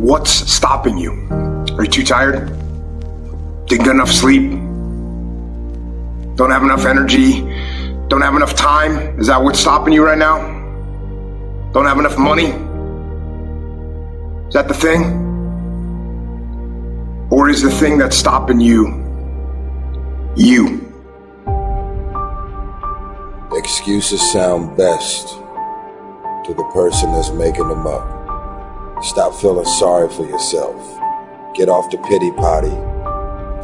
What's stopping you? Are you too tired? Didn't get enough sleep? Don't have enough energy? Don't have enough time? Is that what's stopping you right now? Don't have enough money? Is that the thing? Or is the thing that's stopping you, you? Excuses sound best to the person that's making them up. Stop feeling sorry for yourself. Get off the pity potty.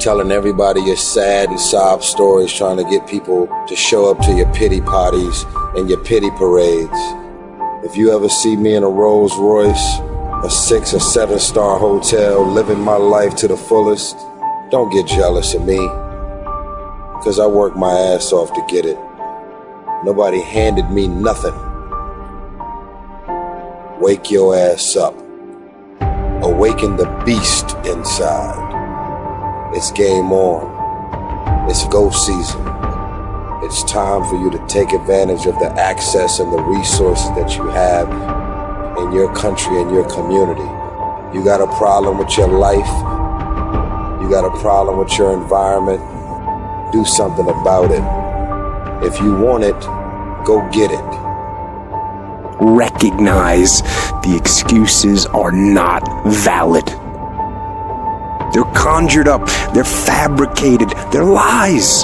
Telling everybody your sad and sob stories, trying to get people to show up to your pity potties and your pity parades. If you ever see me in a Rolls Royce, a 6 or 7 star hotel, living my life to the fullest, don't get jealous of me, cause I work my ass off to get it. Nobody handed me nothing. Wake your ass up. Awaken the beast inside. It's game on. It's go season. It's time for you to take advantage of the access and the resources that you have in your country and your community. You got a problem with your life. You got a problem with your environment. Do something about it. If you want it, go get it. Recognize the excuses are not valid. They're conjured up, they're fabricated, they're lies.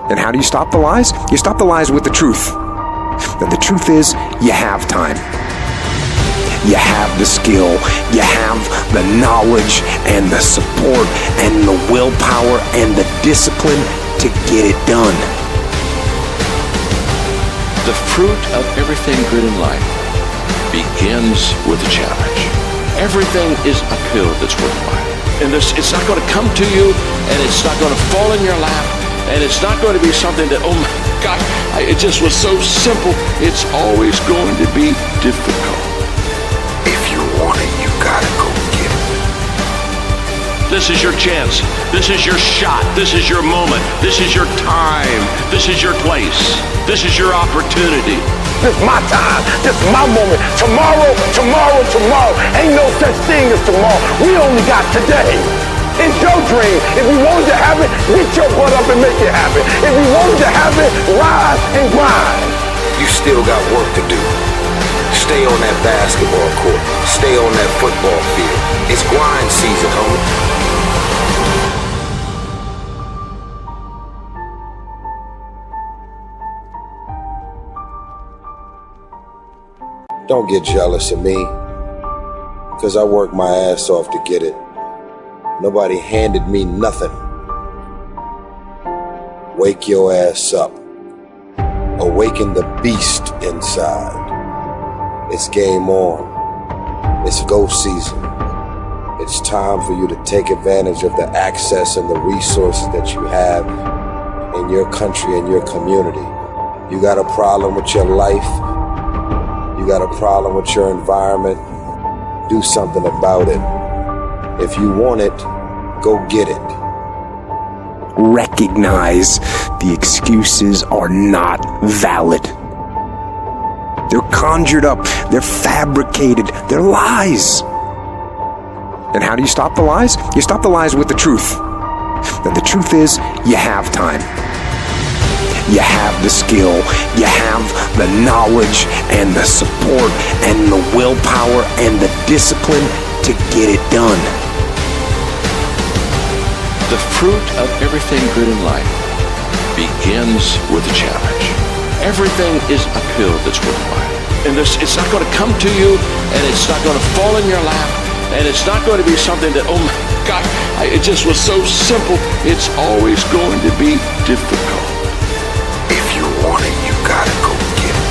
And how do you stop the lies? You stop the lies with the truth. And the truth is, you have time. You have the skill, you have the knowledge and the support and the willpower and the discipline to get it done. The fruit of everything good in life begins with a challenge. Everything is uphill that's worthwhile. And it's not going to come to you, and it's not going to fall in your lap, and it's not going to be something that, oh my God, it just was so simple. It's always going to be difficult. If you want it, you gotta go get it. This is your chance. This is your shot. This is your moment. This is your time. This is your place. This is your opportunity. This is my time. This is my moment. Tomorrow, tomorrow, tomorrow. Ain't no such thing as tomorrow. We only got today. It's your dream. If you wanted to have it, get your butt up and make it happen. If you wanted to have it, rise and grind. You still got work to do. Stay on that basketball court. Stay on that football field. It's grind season, homie. Don't get jealous of me, cause I work my ass off to get it. Nobody handed me nothing. Wake your ass up. Awaken the beast inside. It's game on. It's go season. It's time for you to take advantage of the access and the resources that you have in your country and your community. You got a problem with your life? You got a problem with your environment? Do something about it. If you want it, go get it. Recognize the excuses are not valid. They're conjured up, they're fabricated, they're lies. And how do you stop the lies? You stop the lies with the truth. And the truth is, you have time. You have the skill, you have the knowledge and the support and the willpower and the discipline to get it done. The fruit of everything good in life begins with a challenge. Everything is uphill that's worthwhile. And it's not going to come to you, and it's not going to fall in your lap, and it's not going to be something that, oh my God, it just was so simple. It's always going to be difficult. If you want it, you gotta go get it.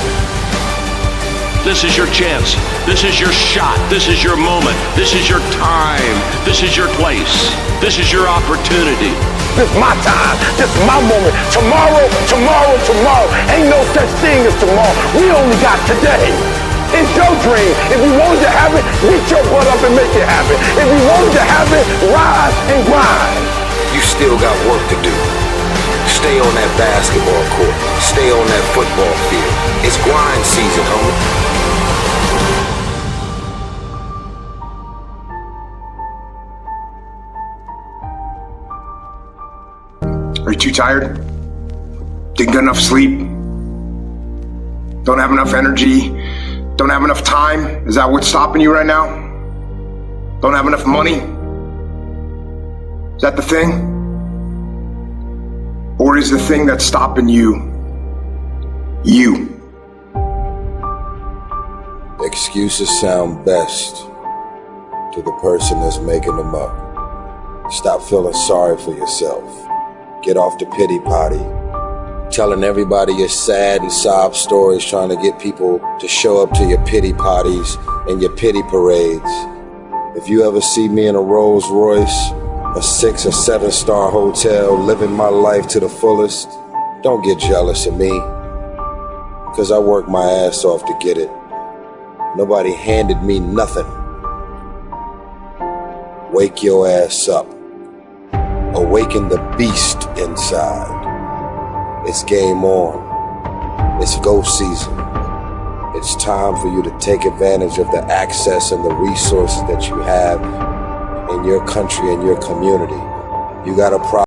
This is your chance. This is your shot. This is your moment. This is your time. This is your place. This is your opportunity. This is my time. This is my moment. Tomorrow, tomorrow, tomorrow. Ain't no such thing as tomorrow. We only got today. It's your dream. If you wanted to have it, get your butt up and make it happen. If you wanted to have it, rise and grind. You still got work to do. Stay on that basketball court. Stay on that football field. It's grind season, homie. too tired? Didn't get enough sleep? Don't have enough energy? Don't have enough time? Is that what's stopping you right now? Don't have enough money? Is that the thing? Or is the thing that's stopping you, you? Excuses sound best to the person that's making them up. Stop feeling sorry for yourself. Get off the pity potty. Telling everybody your sad and sob stories, trying to get people to show up to your pity potties and your pity parades. If you ever see me in a Rolls Royce, a 6 or 7 star hotel, living my life to the fullest, don't get jealous of me, because I worked my ass off to get it. Nobody handed me nothing. Wake your ass up. Awaken the beast inside. It's game on. It's go season. It's time for you to take advantage of the access and the resources that you have in your country and your community. You got a problem.